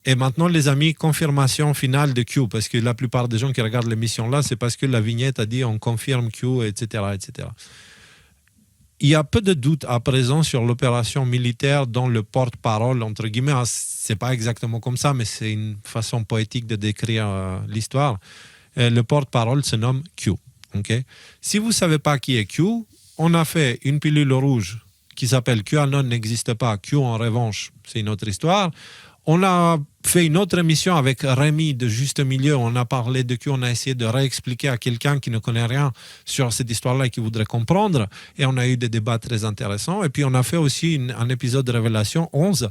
Et maintenant, les amis, confirmation finale de Q, parce que la plupart des gens qui regardent l'émission là, c'est parce que la vignette a dit on confirme Q, etc., etc. Il y a peu de doute à présent sur l'opération militaire dont le porte-parole, entre guillemets, c'est pas exactement comme ça, mais c'est une façon poétique de décrire l'histoire. Le porte-parole se nomme Q. Okay? Si vous ne savez pas qui est Q, on a fait une pilule rouge qui s'appelle QAnon n'existe pas, Q en revanche, c'est une autre histoire. On a fait une autre émission avec Rémi de Juste Milieu. On a parlé de Q, on a essayé de réexpliquer à quelqu'un qui ne connaît rien sur cette histoire-là et qui voudrait comprendre. Et on a eu des débats très intéressants. Et puis on a fait aussi un épisode de Révélation 11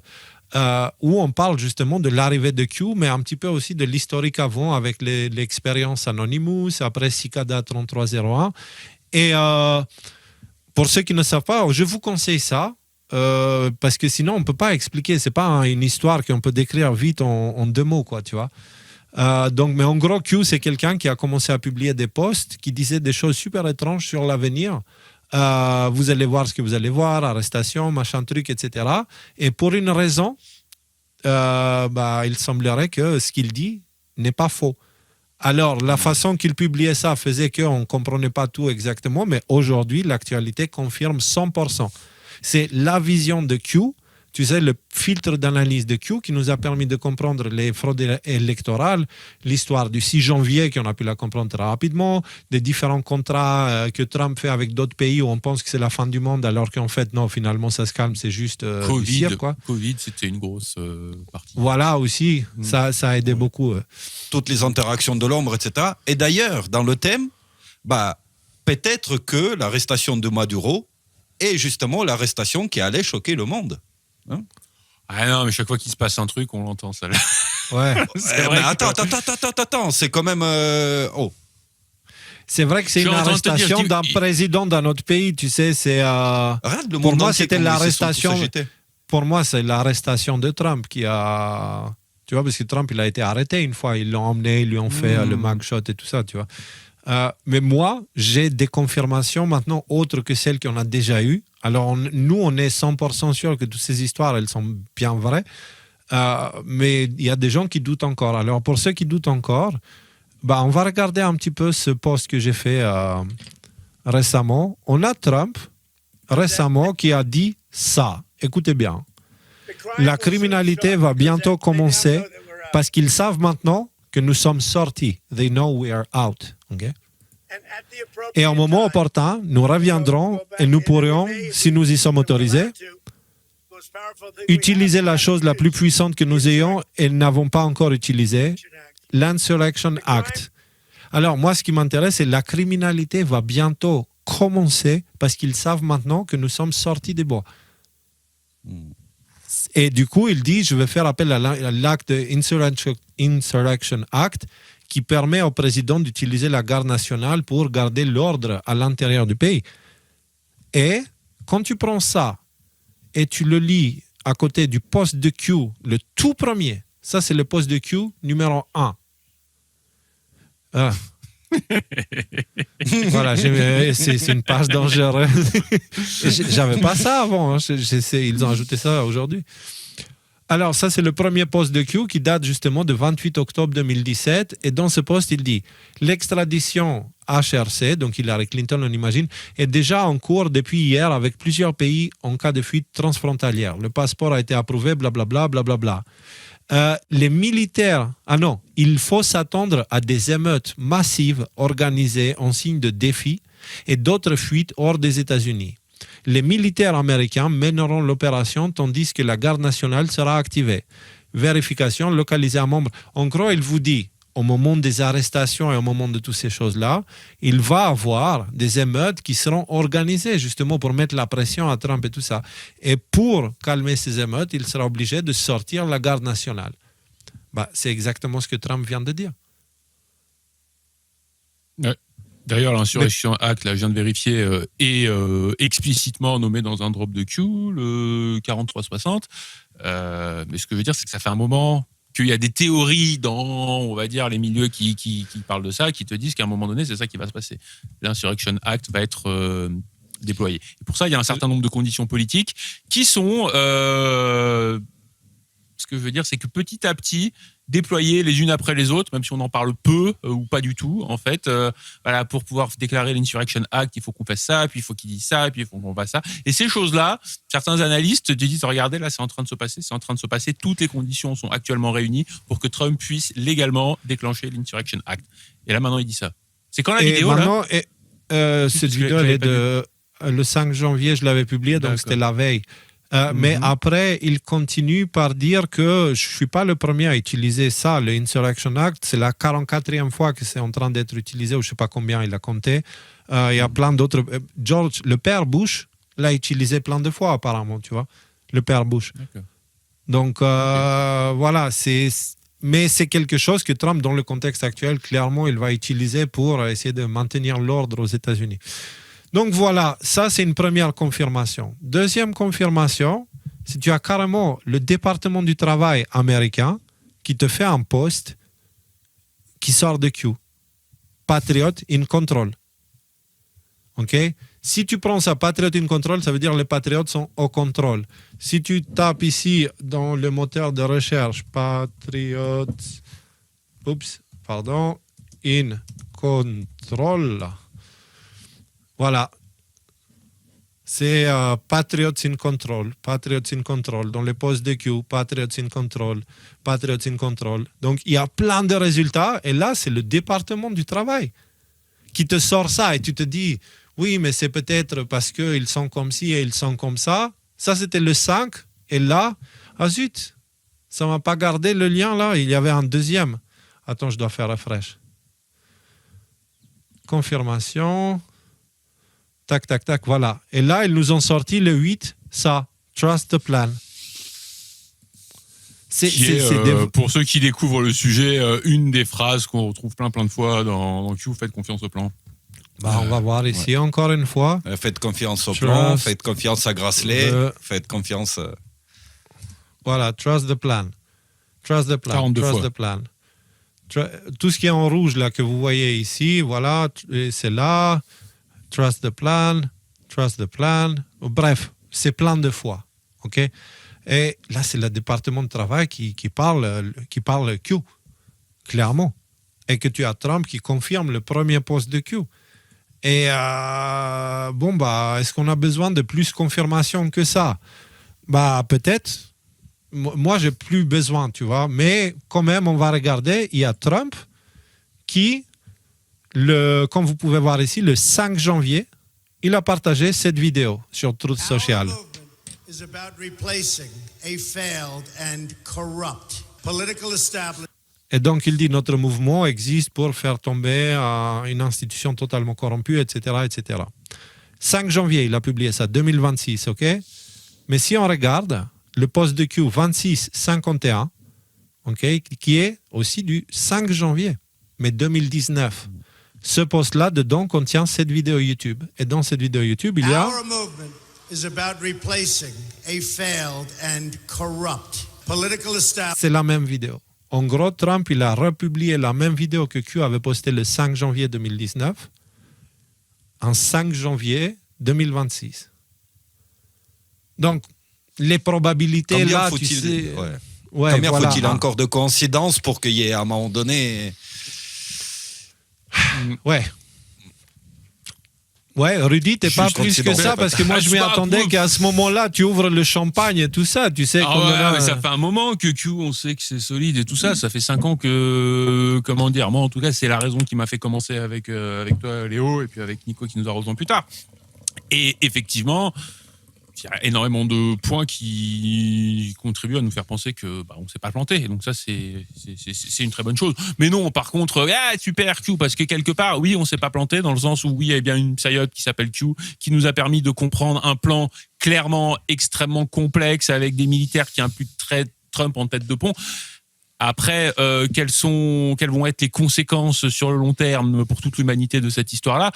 où on parle justement de l'arrivée de Q, mais un petit peu aussi de l'historique avant avec l'expérience Anonymous, après Cicada 3301. Et pour ceux qui ne savent pas, je vous conseille ça. Parce que sinon on peut pas expliquer, c'est pas une histoire qu'on peut décrire vite en 2 mots, quoi, tu vois. Donc, mais en gros, Q, c'est quelqu'un qui a commencé à publier des posts qui disaient des choses super étranges sur l'avenir. Vous allez voir ce que vous allez voir, arrestation, machin truc, etc. Et pour une raison, il semblerait que ce qu'il dit n'est pas faux. Alors, la façon qu'il publiait ça faisait qu'on ne comprenait pas tout exactement, mais aujourd'hui, l'actualité confirme 100%. C'est la vision de Q, tu sais, le filtre d'analyse de Q qui nous a permis de comprendre les fraudes électorales, l'histoire du 6 janvier, qu'on a pu la comprendre très rapidement, des différents contrats que Trump fait avec d'autres pays où on pense que c'est la fin du monde, alors qu'en fait, non, finalement, ça se calme, c'est juste du cirque, quoi. Covid, c'était une grosse partie. Voilà, aussi, ça a aidé beaucoup. Toutes les interactions de l'ombre, etc. Et d'ailleurs, dans le thème, peut-être que l'arrestation de Maduro est justement l'arrestation qui allait choquer le monde. Hein? Ah non, mais chaque fois qu'il se passe un truc, on l'entend, ça. Ouais. Mais attends, c'est quand même... C'est vrai que c'est une arrestation d'un président d'un autre pays, tu sais, c'est... pour moi, c'était l'arrestation... Pour moi, c'est l'arrestation de Trump qui a... Tu vois, parce que Trump, il a été arrêté une fois, ils l'ont emmené, ils lui ont fait le mugshot et tout ça, tu vois. Mais moi, j'ai des confirmations maintenant autres que celles qu'on a déjà eues. Alors, nous, on est 100% sûr que toutes ces histoires, elles sont bien vraies. Mais il y a des gens qui doutent encore. Alors, pour ceux qui doutent encore, on va regarder un petit peu ce post que j'ai fait récemment. On a Trump, récemment, qui a dit ça. Écoutez bien. La criminalité va bientôt commencer parce qu'ils savent maintenant que nous sommes sortis. They know we are out. Okay? Et au moment opportun, nous reviendrons et nous pourrions, si nous y sommes autorisés, utiliser la chose la plus puissante que nous ayons et n'avons pas encore utilisée, l'Insurrection Act. Alors moi, ce qui m'intéresse, c'est la criminalité va bientôt commencer parce qu'ils savent maintenant que nous sommes sortis des bois. Et du coup, il dit, je vais faire appel à l'acte Insurrection Act qui permet au président d'utiliser la garde nationale pour garder l'ordre à l'intérieur du pays. Et quand tu prends ça et tu le lis à côté du poste de Q, le tout premier, ça c'est le poste de Q numéro 1. Voilà, c'est une page dangereuse. J'avais pas ça avant, hein. Ils ont ajouté ça aujourd'hui. Alors, ça, c'est le premier post de Q qui date justement de 28 octobre 2017. Et dans ce post, il dit « L'extradition HRC, donc Hillary Clinton, on imagine, est déjà en cours depuis hier avec plusieurs pays en cas de fuite transfrontalière. Le passeport a été approuvé, blablabla, blablabla. Les militaires... Ah non, il faut s'attendre à des émeutes massives organisées en signe de défi et d'autres fuites hors des États-Unis. Les militaires américains mèneront l'opération tandis que la garde nationale sera activée. Vérification localisée à membre. En gros, il vous dit, au moment des arrestations et au moment de toutes ces choses-là, il va y avoir des émeutes qui seront organisées justement pour mettre la pression à Trump et tout ça. Et pour calmer ces émeutes, il sera obligé de sortir la garde nationale. C'est exactement ce que Trump vient de dire. Ouais. D'ailleurs, l'Insurrection Act, là, je viens de vérifier, est explicitement nommé dans un drop de Q, le 4360. Mais ce que je veux dire, c'est que ça fait un moment qu'il y a des théories dans, on va dire, les milieux qui parlent de ça, qui te disent qu'à un moment donné, c'est ça qui va se passer. L'Insurrection Act va être déployé. Et pour ça, il y a un certain nombre de conditions politiques qui sont... ce que je veux dire, c'est que petit à petit, déployer les unes après les autres, même si on en parle peu ou pas du tout, en fait, voilà, pour pouvoir déclarer l'Insurrection Act, il faut qu'on fasse ça, puis il faut qu'il dise ça, puis il faut qu'on fasse ça. Et ces choses-là, certains analystes te disent, regardez, là, c'est en train de se passer, toutes les conditions sont actuellement réunies pour que Trump puisse légalement déclencher l'Insurrection Act. Et là, maintenant, il dit ça. C'est quand la vidéo, maintenant, là cette vidéo, elle est le 5 janvier, je l'avais publiée, donc c'était la veille. Mais après, il continue par dire que je ne suis pas le premier à utiliser ça, le Insurrection Act. C'est la 44e fois que c'est en train d'être utilisé, ou je ne sais pas combien il a compté. Il y a plein d'autres. George, le père Bush, l'a utilisé plein de fois apparemment, tu vois, le père Bush. D'accord. Donc voilà, mais c'est quelque chose que Trump, dans le contexte actuel, clairement, il va utiliser pour essayer de maintenir l'ordre aux États-Unis. Donc voilà, ça c'est une première confirmation. Deuxième confirmation, c'est que tu as carrément le département du travail américain qui te fait un post qui sort de Q. Patriot in control. OK? Si tu prends ça, Patriot in control, ça veut dire que les patriotes sont au contrôle. Si tu tapes ici dans le moteur de recherche, Patriot, in control. Voilà. C'est Patriots in Control. Dans les postes de Q, Patriots in Control. Donc, il y a plein de résultats. Et là, c'est le département du travail qui te sort ça. Et tu te dis, oui, mais c'est peut-être parce qu'ils sont comme ci et ils sont comme ça. Ça, c'était le 5. Et là, ah zut, ça ne m'a pas gardé le lien là. Il y avait un deuxième. Attends, je dois faire refresh. Confirmation. Tac, tac, tac, voilà. Et là, ils nous ont sorti le 8, ça, Trust the Plan. Pour ceux qui découvrent le sujet, une des phrases qu'on retrouve plein de fois dans Q, faites confiance au plan. On va voir ici encore une fois. Faites confiance au plan, faites confiance à Grassley, faites confiance... Voilà, Trust the Plan. 42 Trust fois. the Plan. Tout ce qui est en rouge, là, que vous voyez ici, voilà, c'est là... Trust the plan. Bref, c'est plein de fois. OK? Et là, c'est le département de travail qui parle Q, clairement. Et que tu as Trump qui confirme le premier poste de Q. Et est-ce qu'on a besoin de plus de confirmation que ça? Peut-être. Moi, j'ai plus besoin, tu vois. Mais quand même, on va regarder. Il y a Trump qui... comme vous pouvez voir ici, le 5 janvier, il a partagé cette vidéo sur Truth Social. Et donc, il dit notre mouvement existe pour faire tomber une institution totalement corrompue, etc., etc. 5 janvier, il a publié ça, 2026, OK? Mais si on regarde le post de Q 2651, OK, qui est aussi du 5 janvier, mais 2019. Ce post-là, dedans, contient cette vidéo YouTube. Et dans cette vidéo YouTube, il y a... C'est la même vidéo. En gros, Trump, il a republié la même vidéo que Q avait postée le 5 janvier 2019 en 5 janvier 2026. Donc, les probabilités combien là, faut-il, tu sais... combien faut-il encore de coïncidences pour qu'il y ait à un moment donné... Ouais, Rudy, t'es pas plus que ça, parce que moi, je m'y attendais qu'à ce moment-là, tu ouvres le champagne et tout ça, tu sais. Mais ça fait un moment que Q, on sait que c'est solide et tout ça. Ça fait 5 ans que, comment dire, moi, en tout cas, c'est la raison qui m'a fait commencer avec toi, Léo, et puis avec Nico qui nous a rejoint plus tard. Et effectivement, il y a énormément de points qui contribuent à nous faire penser que on s'est pas planté. Et donc ça, c'est une très bonne chose. Mais non, par contre, super Q, parce que quelque part, oui, on s'est pas planté dans le sens où oui, il y a bien une psyote qui s'appelle Q, qui nous a permis de comprendre un plan clairement extrêmement complexe avec des militaires qui impliquent Trump en tête de pont. Après, quelles vont être les conséquences sur le long terme pour toute l'humanité de cette histoire-là?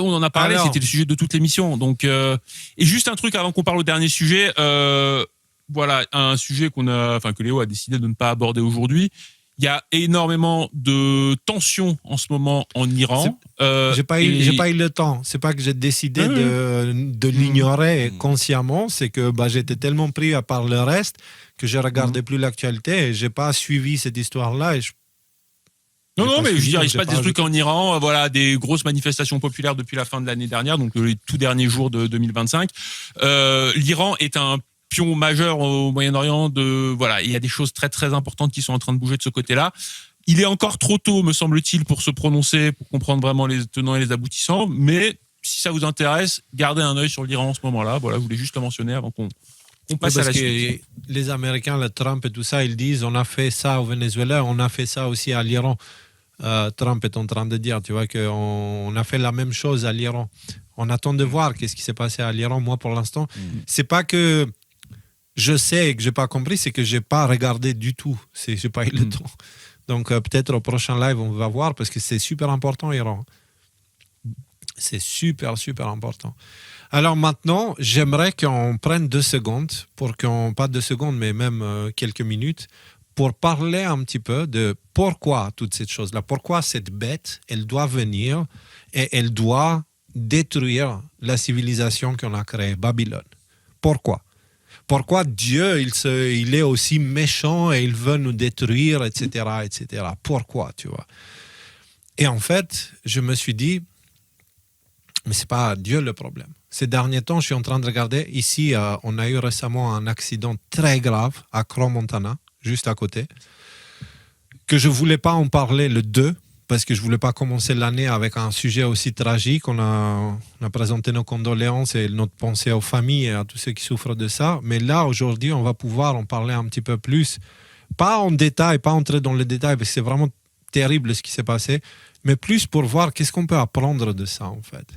On en a parlé, c'était le sujet de toute l'émission. Donc, et juste un truc avant qu'on parle au dernier sujet. Voilà, un sujet que Léo a décidé de ne pas aborder aujourd'hui. Il y a énormément de tensions en ce moment en Iran. J'ai pas eu le temps. C'est pas que j'ai décidé de l'ignorer consciemment. C'est que j'étais tellement pris par le reste que je regardais plus l'actualité et j'ai pas suivi cette histoire-là. Non, mais je veux dire, il se passe des trucs en Iran, voilà, des grosses manifestations populaires depuis la fin de l'année dernière, donc les tout derniers jours de 2025. L'Iran est un pion majeur au Moyen-Orient. Il y a des choses très très importantes qui sont en train de bouger de ce côté-là. Il est encore trop tôt, me semble-t-il, pour se prononcer, pour comprendre vraiment les tenants et les aboutissants. Mais si ça vous intéresse, gardez un œil sur l'Iran en ce moment-là. Voilà, je voulais juste le mentionner avant qu'on passe à la suite. Les Américains, le Trump et tout ça, ils disent on a fait ça au Venezuela, on a fait ça aussi à l'Iran. Trump est en train de dire, tu vois, qu'on a fait la même chose à l'Iran. On attend de voir qu'est-ce qui s'est passé à l'Iran. Moi, pour l'instant, c'est pas que je sais et que j'ai pas compris, c'est que j'ai pas regardé du tout. J'ai pas eu le temps. Donc peut-être au prochain live, on va voir parce que c'est super important, l'Iran. C'est super, super important. Alors maintenant, j'aimerais qu'on prenne 2 secondes, pas 2 secondes, mais même quelques minutes, pour parler un petit peu de pourquoi toutes ces choses-là, pourquoi cette bête, elle doit venir et elle doit détruire la civilisation qu'on a créée, Babylone. Pourquoi ? Pourquoi Dieu, il est aussi méchant et il veut nous détruire, etc., etc. Pourquoi, tu vois ? Et en fait, je me suis dit, mais c'est pas Dieu le problème. Ces derniers temps, je suis en train de regarder. Ici, on a eu récemment un accident très grave à Crow-Montana, juste à côté, que je voulais pas en parler le 2, parce que je voulais pas commencer l'année avec un sujet aussi tragique. On a présenté nos condoléances et notre pensée aux familles et à tous ceux qui souffrent de ça. Mais là, aujourd'hui, on va pouvoir en parler un petit peu plus. Pas en détail, pas entrer dans les détails, parce que c'est vraiment terrible ce qui s'est passé, mais plus pour voir qu'est-ce qu'on peut apprendre de ça, en fait.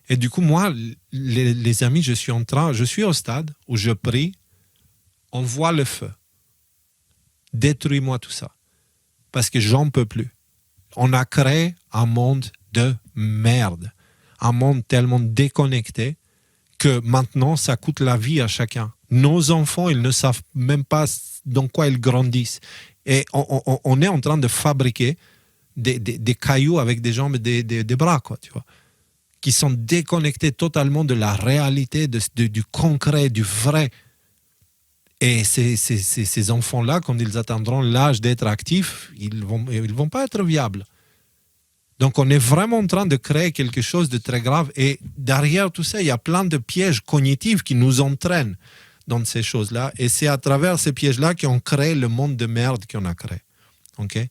Et du coup, moi, les amis, je suis au stade où je prie, on voit le feu. Détruis-moi tout ça. Parce que j'en peux plus. On a créé un monde de merde. Un monde tellement déconnecté que maintenant, ça coûte la vie à chacun. Nos enfants, ils ne savent même pas dans quoi ils grandissent. Et on est en train de fabriquer des cailloux avec des jambes et des bras, quoi, tu vois, qui sont déconnectés totalement de la réalité, du concret, du vrai. Et ces enfants-là, quand ils atteindront l'âge d'être actifs, ils vont pas être viables. Donc, on est vraiment en train de créer quelque chose de très grave. Et derrière tout ça, il y a plein de pièges cognitifs qui nous entraînent dans ces choses-là. Et c'est à travers ces pièges-là qu'on crée le monde de merde qu'on a créé. Okay?